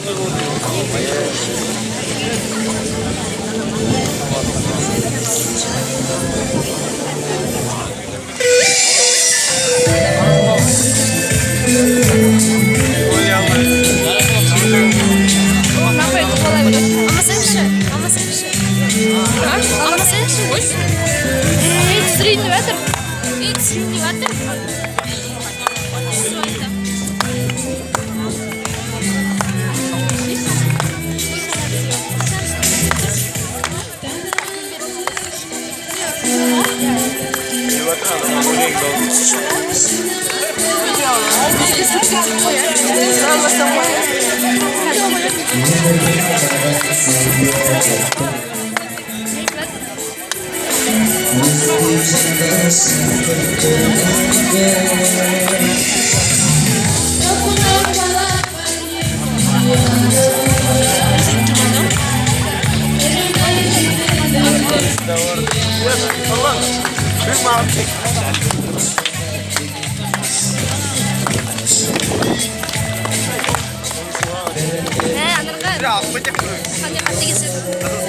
Kenapa itu mulai udah? Ama sen şu. Ama sen şu. Ama sen şu. Hiç sürüğünü verdir. Hiç sürüğünü verdir. Ne anırgan? Hadi hadi gitsin.